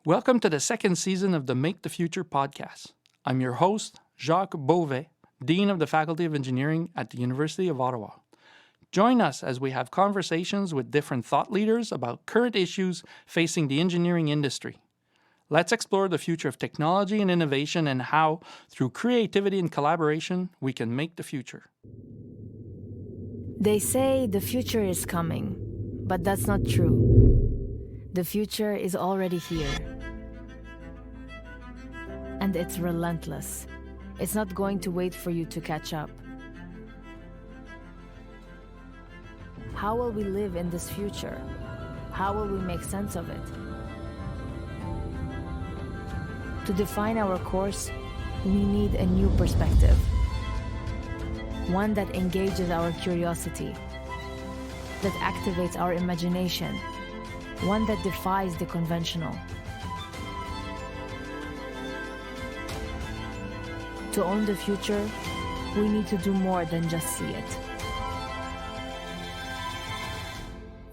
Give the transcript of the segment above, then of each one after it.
Welcome to the second season of the Make the Future podcast. I'm your host, Jacques Beauvais, Dean of the Faculty of Engineering at the University of Ottawa. Join us as we have conversations with different thought leaders about current issues facing the engineering industry. Let's explore the future of technology and innovation and how, through creativity and collaboration, we can make the future. They say the future is coming, but that's not true. The future is already here. And it's relentless. It's not going to wait for you to catch up. How will we live in this future? How will we make sense of it? To define our course, we need a new perspective. One that engages our curiosity, that activates our imagination, one that defies the conventional. To own the future, we need to do more than just see it.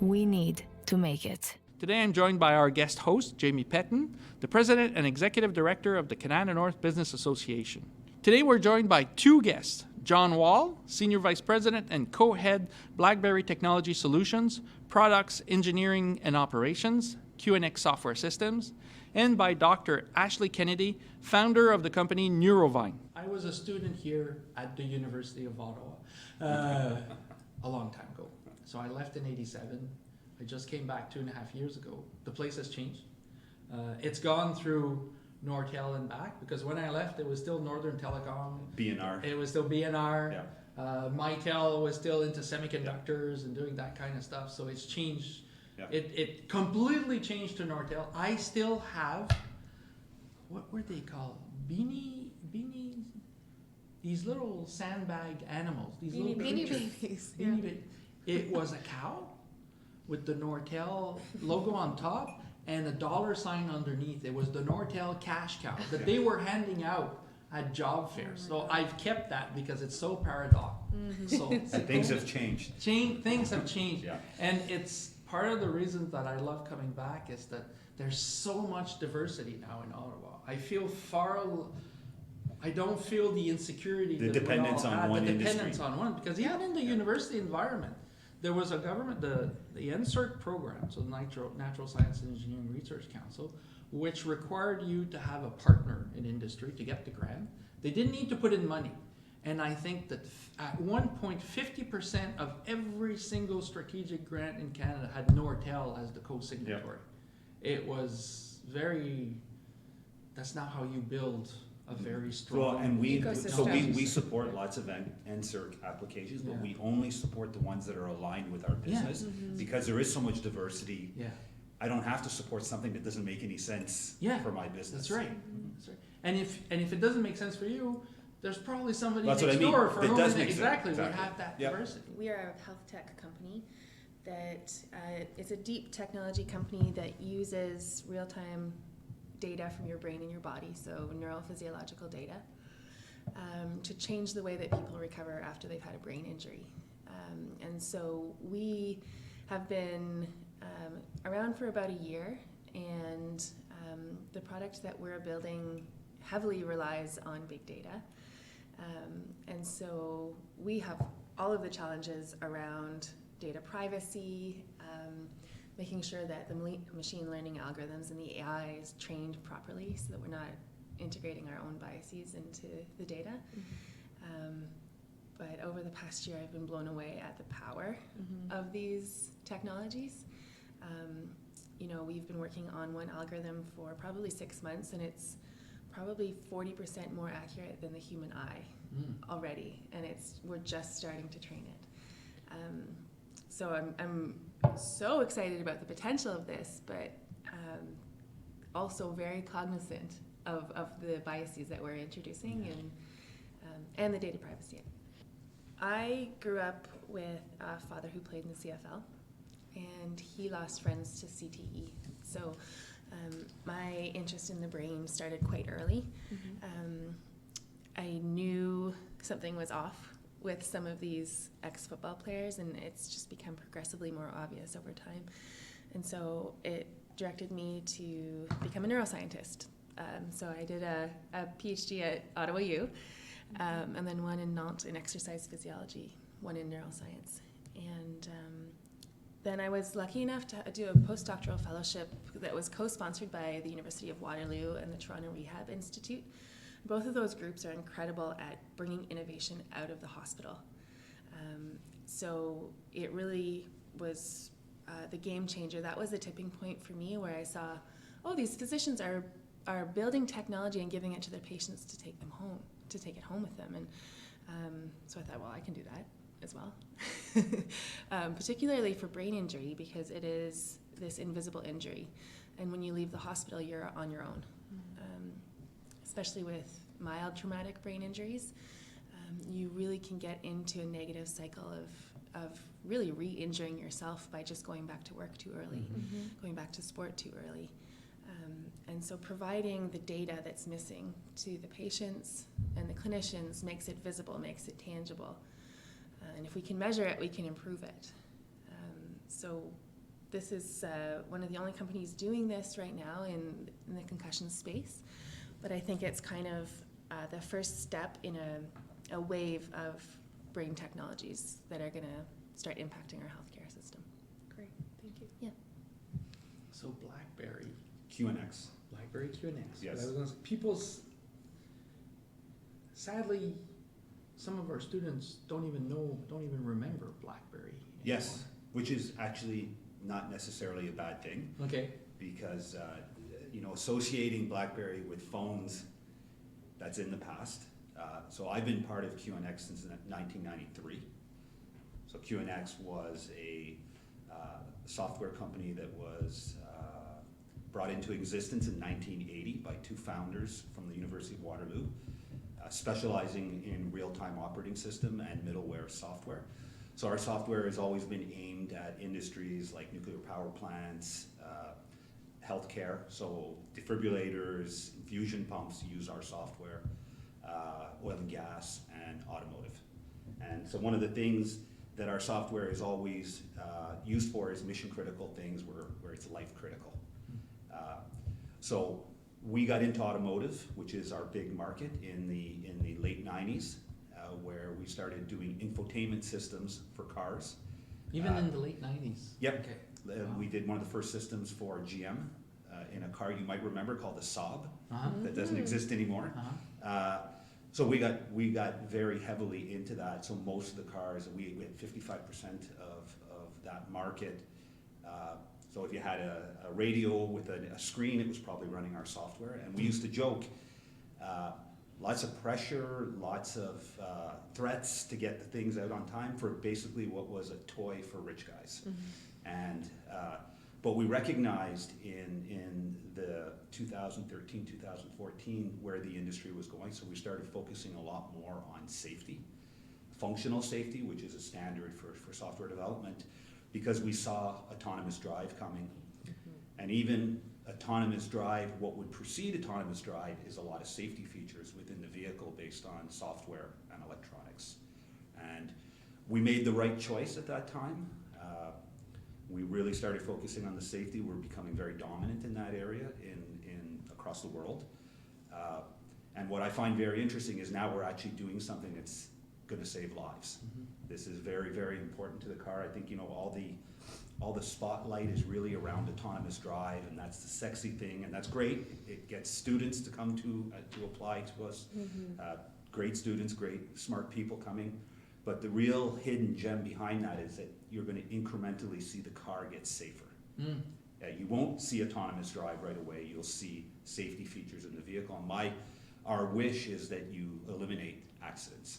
We need to make it. Today I'm joined by our guest host, Jamie Petten, the President and Executive Director of the Kanata North Business Association. Today we're joined by two guests, John Wall, Senior Vice President and Co-Head BlackBerry Technology Solutions, Products, Engineering and Operations, QNX Software Systems, and by Dr. Ashleigh Kennedy, founder of the company Neurovine. I was a student here at the University of Ottawa a long time ago. So I left in '87. I just came back 2.5 years ago. The place has changed. It's gone through Nortel and back, because when I left, it was still Northern Telecom. BNR. It was still BNR. Yeah. Mitel was still into semiconductors and doing that kind of stuff. So it's changed. Yeah. It completely changed to Nortel. I still have, what were they called? Beanies? These little sandbag animals. These little Beanie creatures. babies. Beanie babies. It was a cow with the Nortel logo on top and a $sign underneath. It was the Nortel cash cow that they were handing out at job fairs. So I've kept that because it's so paradox. So And things have changed. things have changed. Yeah. And it's part of the reason that I love coming back is that there's so much diversity now in Ottawa. I don't feel the insecurity The that we dependence all on had, one the industry. dependence on one, because even in the university environment, there was a government, the NSERC program, so the Natural Science and Engineering Research Council, which required you to have a partner in industry to get the grant. They didn't need to put in money. And I think that at one point, 50% of every single strategic grant in Canada had Nortel as the co-signatory. It was that's not how you build a very strong Well, and we ecosystem. support lots of NSERC applications, but Yeah. we only support the ones that are aligned with our business because there is so much diversity. Yeah. I don't have to support something that doesn't make any sense Yeah, for my business. That's right. That's right. And if it doesn't make sense for you, there's probably somebody That's next what I mean. door for It whom does it make sense. exactly would Exactly. have that Yep. diversity. We are a health tech company that is a deep technology company that uses real-time data from your brain and your body, so neurophysiological data, to change the way that people recover after they've had a brain injury. And so we have been around for about a year, and the product that we're building heavily relies on big data. And so we have all of the challenges around data privacy, making sure that the machine learning algorithms and the AI is trained properly so that we're not integrating our own biases into the data. But over the past year, I've been blown away at the power of these technologies. We've been working on one algorithm for probably 6 months, and it's probably 40% more accurate than the human eye already, and we're just starting to train it. So I'm so excited about the potential of this, but also very cognizant of the biases that we're introducing and the data privacy. I grew up with a father who played in the CFL, and he lost friends to CTE. So my interest in the brain started quite early. I knew something was off with some of these ex-football players, and it's just become progressively more obvious over time. And so it directed me to become a neuroscientist. So I did a Ph.D. at Ottawa U, and then one in Nantes in exercise physiology, one in neuroscience. And then I was lucky enough to do a postdoctoral fellowship that was co-sponsored by the University of Waterloo and the Toronto Rehab Institute. Both of those groups are incredible at bringing innovation out of the hospital. So it really was the game changer. That was the tipping point for me, where I saw, oh, these physicians are building technology and giving it to their patients to take it home with them. And so I thought, well, I can do that as well. Particularly for brain injury, because it is this invisible injury. And when you leave the hospital, you're on your own. Especially with mild traumatic brain injuries, you really can get into a negative cycle of really re-injuring yourself by just going back to work too early, going back to sport too early. And so providing the data that's missing to the patients and the clinicians makes it visible, makes it tangible. And if we can measure it, we can improve it. So this is one of the only companies doing this right now in the concussion space. But I think it's kind of the first step in a wave of brain technologies that are going to start impacting our healthcare system. Great, thank you. Yeah. So BlackBerry. QNX. BlackBerry QNX. Yes. I was gonna say, sadly, some of our students don't even remember BlackBerry anymore. Yes, which is actually not necessarily a bad thing, Okay. because associating BlackBerry with phones, that's in the past. So I've been part of QNX since 1993. So QNX was a software company that was brought into existence in 1980 by two founders from the University of Waterloo, specializing in real-time operating system and middleware software. So our software has always been aimed at industries like nuclear power plants, healthcare, so defibrillators, infusion pumps use our software, oil and gas, and automotive. And so one of the things that our software is always used for is mission critical things where it's life critical. So we got into automotive, which is our big market in the late 90s, where we started doing infotainment systems for cars. Even in the late 90s? Yep. Okay. We did one of the first systems for GM in a car you might remember called the Saab. Uh-huh. That doesn't exist anymore. Uh-huh. So we got very heavily into that. So most of the cars, we had 55% of that market. So if you had a radio with a screen, it was probably running our software. And we used to joke, lots of pressure, lots of threats to get the things out on time for basically what was a toy for rich guys. And but we recognized in the 2013, 2014 where the industry was going, so we started focusing a lot more on safety, functional safety, which is a standard for software development, because we saw autonomous drive coming. And even autonomous drive, what would precede autonomous drive is a lot of safety features within the vehicle based on software and electronics. And we made the right choice at that time. We really started focusing on the safety. We're becoming very dominant in that area across the world. And what I find very interesting is now we're actually doing something that's going to save lives. This is very, very important to the car. I think all the spotlight is really around autonomous drive, and that's the sexy thing, and that's great. It gets students to come to apply to us. Great students, great smart people coming. But the real hidden gem behind that is that you're going to incrementally see the car get safer. You won't see autonomous drive right away. You'll see safety features in the vehicle. And our wish is that you eliminate accidents.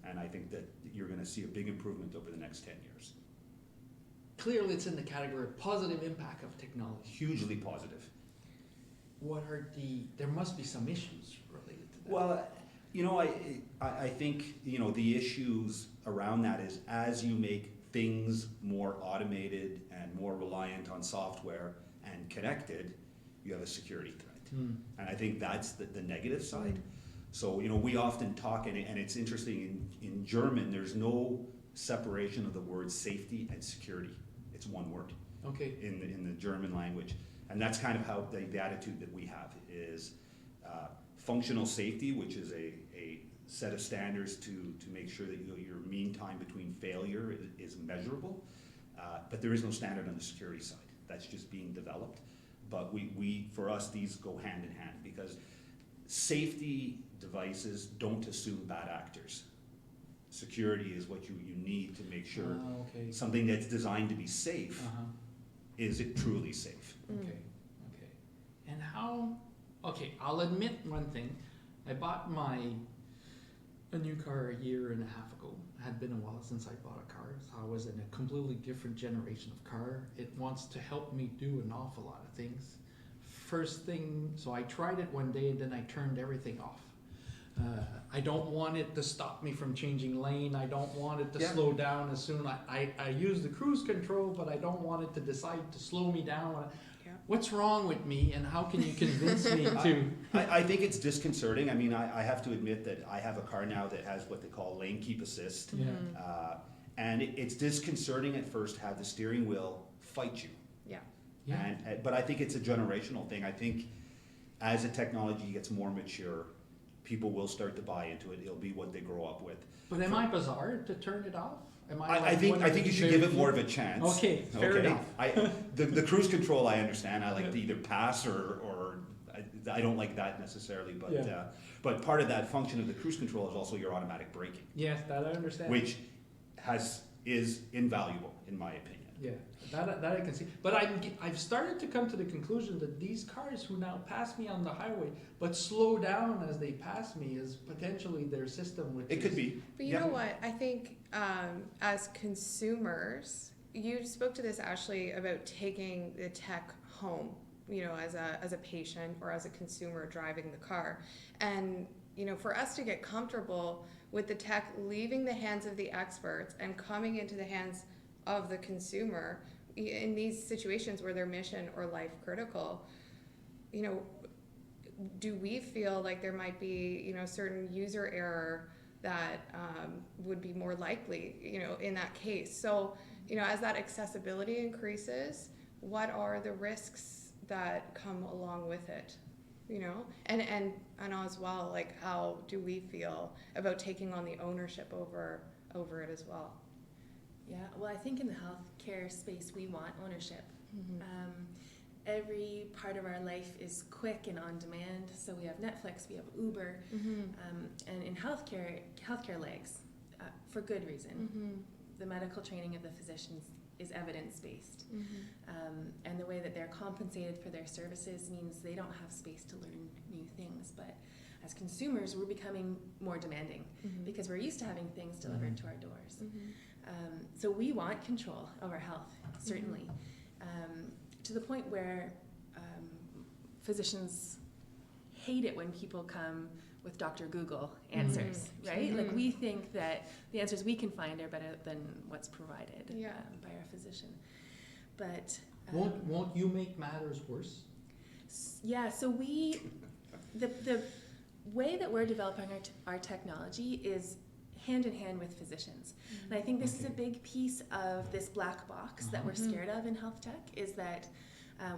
And I think that you're going to see a big improvement over the next 10 years. Clearly it's in the category of positive impact of technology. Hugely positive. There must be some issues related to that. Well, I think, the issues around that is as you make things more automated and more reliant on software and connected, you have a security threat. And I think that's the negative side. So, we often talk, and it's interesting, in German, there's no separation of the words safety and security. It's one word. Okay. In the German language. And that's kind of how the attitude that we have is functional safety, which is a set of standards to make sure that your mean time between failure is measurable. But there is no standard on the security side. That's just being developed. But for us, these go hand in hand because safety devices don't assume bad actors. Security is what you need to make sure something that's designed to be safe, is it truly safe? Okay. And how, I'll admit one thing. I bought a new car a year and a half ago. It had been a while since I bought a car. So I was in a completely different generation of car. It wants to help me do an awful lot of things. First thing, so I tried it one day and then I turned everything off. I don't want it to stop me from changing lane. I don't want it to slow down as soon. I use the cruise control, but I don't want it to decide to slow me down. What's wrong with me, and how can you convince me to? I think it's disconcerting. I mean, I have to admit that I have a car now that has what they call lane keep assist. And it's disconcerting at first to have the steering wheel fight you. But I think it's a generational thing. I think as the technology gets more mature, people will start to buy into it. It'll be what they grow up with. But am I bizarre to turn it off? I think you should give it more of a chance. Okay, fair enough. The cruise control I understand. I like to either pass or I don't like that necessarily. But part of that function of the cruise control is also your automatic braking. Yes, that I understand. Which is invaluable in my opinion. Yeah, that I can see. But I've started to come to the conclusion that these cars who now pass me on the highway but slow down as they pass me is potentially their system. It could be. But you know what? I think as consumers, you spoke to this, Ashleigh, about taking the tech home, as a patient or as a consumer driving the car. And, for us to get comfortable with the tech leaving the hands of the experts and coming into the hands of the consumer in these situations where they're mission or life critical, do we feel like there might be, certain user error that would be more likely, in that case? So, as that accessibility increases, what are the risks that come along with it? And as well, like, how do we feel about taking on the ownership over it as well? Yeah, well, I think in the healthcare space, we want ownership. Every part of our life is quick and on demand. So we have Netflix, we have Uber, and in healthcare legs, for good reason. The medical training of the physicians is evidence-based. And the way that they're compensated for their services means they don't have space to learn new things. But as consumers, we're becoming more demanding because we're used to having things delivered to our doors. So we want control of our health, certainly, to the point where physicians hate it when people come with Dr. Google answers, right? Like, we think that the answers we can find are better than what's provided by our physician. But won't you make matters worse? Yeah. So the way that we're developing our technology is hand in hand with physicians. And I think this is a big piece of this black box that we're scared of in health tech, is that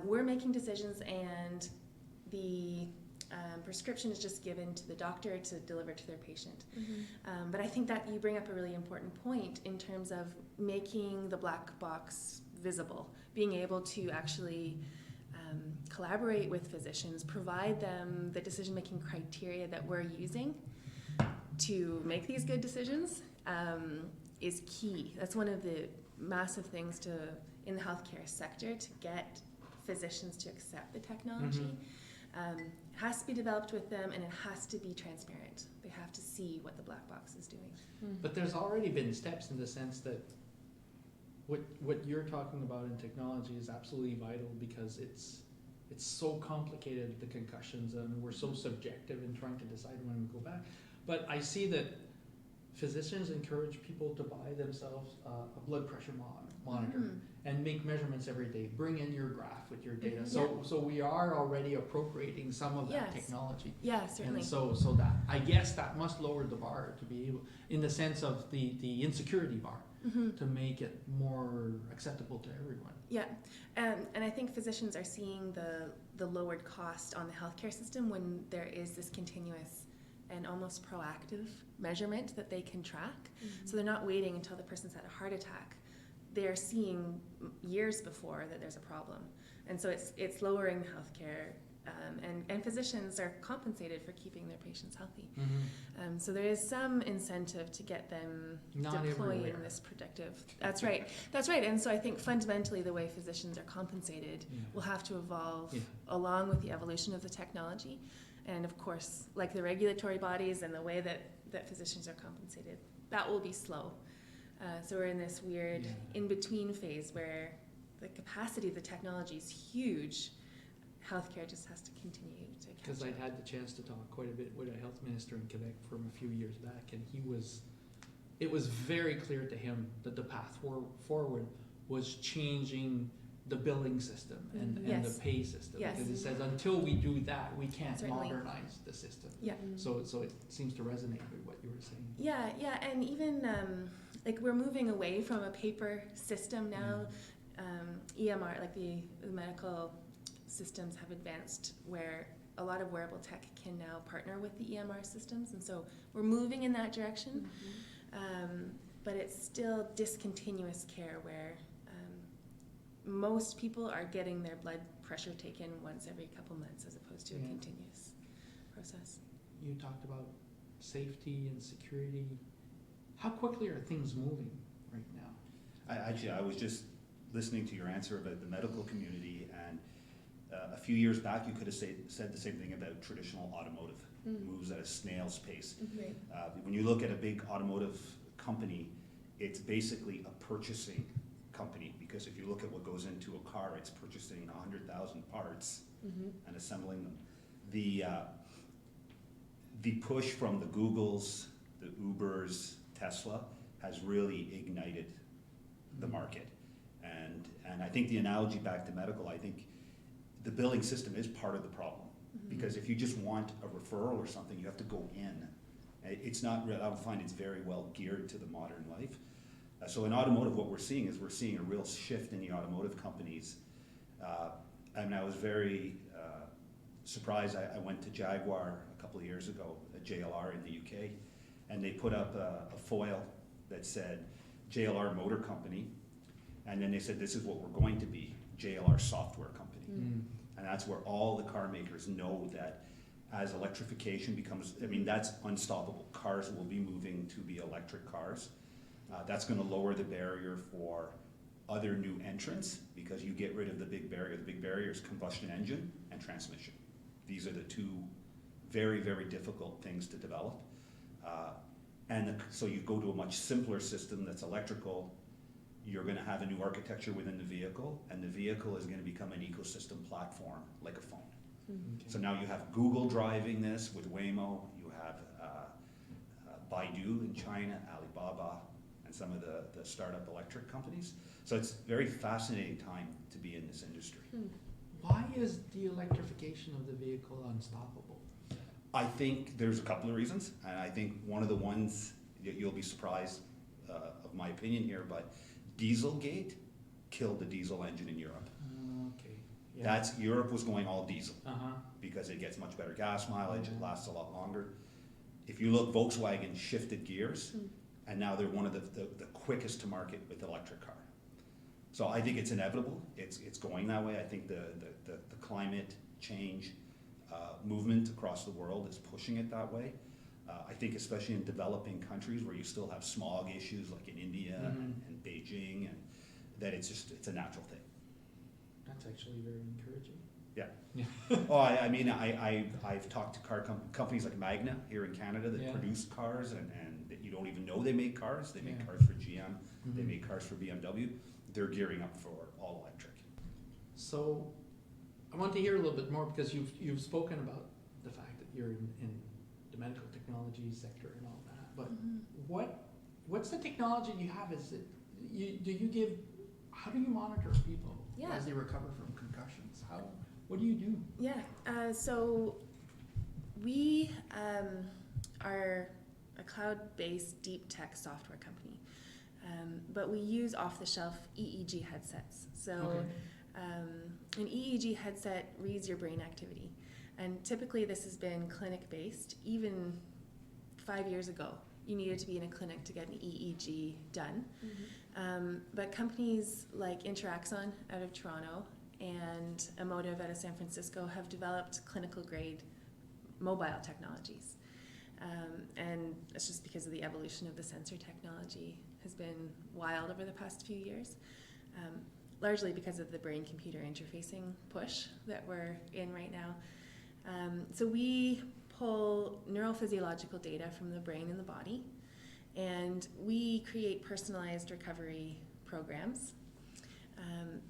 we're making decisions and the prescription is just given to the doctor to deliver to their patient. But I think that you bring up a really important point in terms of making the black box visible, being able to actually collaborate with physicians, provide them the decision-making criteria that we're using to make these good decisions is key. That's one of the massive things in the healthcare sector, to get physicians to accept the technology. It has to be developed with them, and it has to be transparent. They have to see what the black box is doing. But there's already been steps in the sense that what you're talking about in technology is absolutely vital, because it's so complicated, the concussions, and we're so subjective in trying to decide when we go back. But I see that physicians encourage people to buy themselves a blood pressure monitor and make measurements every day. Bring in your graph with your data. So we are already appropriating some of that technology. Yeah, certainly. And so that, I guess that must lower the bar to be able, in the sense of the insecurity bar. to make it more acceptable to everyone. Yeah, and I think physicians are seeing the lowered cost on the healthcare system when there is this continuous and almost proactive measurement that they can track. So they're not waiting until the person's had a heart attack. They're seeing years before that there's a problem. And so it's lowering the healthcare, and physicians are compensated for keeping their patients healthy. So there is some incentive to get them Not deploying everywhere. this predictive. That's right. That's right. And so I think fundamentally the way physicians are compensated will have to evolve along with the evolution of the technology. And of course, like the regulatory bodies and the way that physicians are compensated, that will be slow. So we're in this weird in-between phase where the capacity of the technology is huge. Healthcare just has to continue to catch Because up. I'd had the chance to talk quite a bit with a health minister in Quebec from a few years back, and it was very clear to him that the path forward was changing the billing system and Yes. the pay system. Yes. Because he says until we do that, we can't Certainly. modernize the system. Yeah. So it seems to resonate with what you were saying. Yeah, and even like we're moving away from a paper system now. EMR, like the medical systems have advanced where a lot of wearable tech can now partner with the EMR systems, and so we're moving in that direction. But it's still discontinuous care where most people are getting their blood pressure taken once every couple months as opposed to a continuous process. You talked about safety and security. How quickly are things moving right now? I was just listening to your answer about the medical community, and a few years back you could have said the same thing about traditional automotive. Moves at a snail's pace. Right. When you look at a big automotive company, it's basically a purchasing company, because if you look at what goes into a car, it's purchasing 100,000 parts and assembling them. The push from the Googles, the Ubers, Tesla has really ignited the market. And I think the analogy back to medical, I think the billing system is part of the problem. Because if you just want a referral or something, you have to go in. It's not real, I would find it's very well geared to the modern life. So in automotive, what we're seeing is a real shift in the automotive companies. And I was very surprised. I went to Jaguar a couple of years ago, at JLR in the UK, and they put up a foil that said JLR Motor Company, and then they said this is what we're going to be, JLR Software Company. And that's where all the car makers know that as electrification becomes, that's unstoppable. Cars will be moving to be electric cars. That's going to lower the barrier for other new entrants, because you get rid of the big barrier. The big barrier is combustion engine and transmission. These are the two very, very difficult things to develop. So you go to a much simpler system that's electrical. You're going to have a new architecture within the vehicle, and the vehicle is going to become an ecosystem platform like a phone. So now you have Google driving this with Waymo, you have Baidu in China, Alibaba, and some of the startup electric companies. So it's a very fascinating time to be in this industry. Why is the electrification of the vehicle unstoppable? I think there's a couple of reasons, and I think one of the ones, you'll be surprised of my opinion here, but Dieselgate killed the diesel engine in Europe. Okay. Yeah. Europe was going all diesel Uh-huh. because it gets much better gas mileage, it lasts a lot longer. If you look, Volkswagen shifted gears, and now they're one of the quickest to market with electric car. So I think it's inevitable. It's going that way. I think the climate change movement across the world is pushing it that way. I think especially in developing countries where you still have smog issues like in India and Beijing, and that it's a natural thing. That's actually very encouraging. Yeah. I've talked to car companies like Magna here in Canada that produce cars, and that you don't even know they make cars. They make cars for GM. They make cars for BMW. They're gearing up for all electric. So I want to hear a little bit more, because you've spoken about the fact that you're in the medical technology sector and all that. But what's the technology you have? Is it how do you monitor people as they recover from concussions? What do you do? Yeah, so we are a cloud-based deep tech software company. But we use off-the-shelf EEG headsets. So an EEG headset reads your brain activity. And typically this has been clinic-based. Even 5 years ago, you needed to be in a clinic to get an EEG done. But companies like Interaxon out of Toronto and Emotive out of San Francisco have developed clinical-grade mobile technologies. And it's just because of the evolution of the sensor technology has been wild over the past few years, largely because of the brain-computer interfacing push that we're in right now. So we pull neurophysiological data from the brain and the body, and we create personalized recovery programs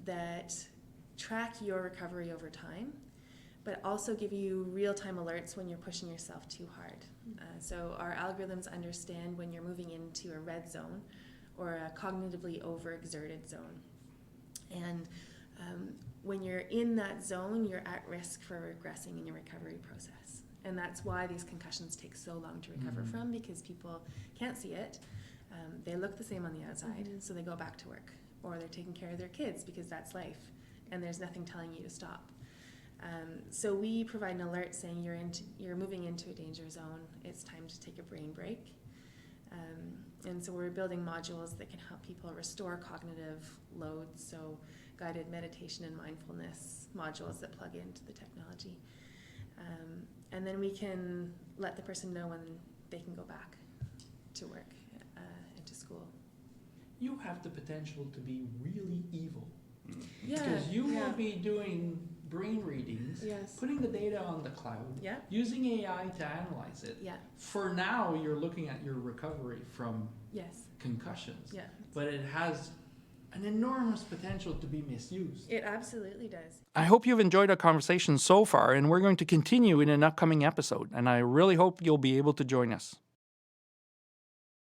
that track your recovery over time, but also give you real-time alerts when you're pushing yourself too hard. So our algorithms understand when you're moving into a red zone or a cognitively overexerted zone. And when you're in that zone, you're at risk for regressing in your recovery process. And that's why these concussions take so long to recover from, because people can't see it. They look the same on the outside, so they go back to work. Or they're taking care of their kids because that's life, and there's nothing telling you to stop. So we provide an alert saying you're moving into a danger zone, it's time to take a brain break. And so we're building modules that can help people restore cognitive loads, so guided meditation and mindfulness modules that plug into the technology. And then we can let the person know when they can go back to work and to school. You have the potential to be really evil. Yeah, Because you will be doing brain readings, Yes. putting the data on the cloud, Yeah. using AI to analyze it. Yeah. For now, you're looking at your recovery from Yes. concussions. Yeah. But it has an enormous potential to be misused. It absolutely does. I hope you've enjoyed our conversation so far, and we're going to continue in an upcoming episode, and I really hope you'll be able to join us.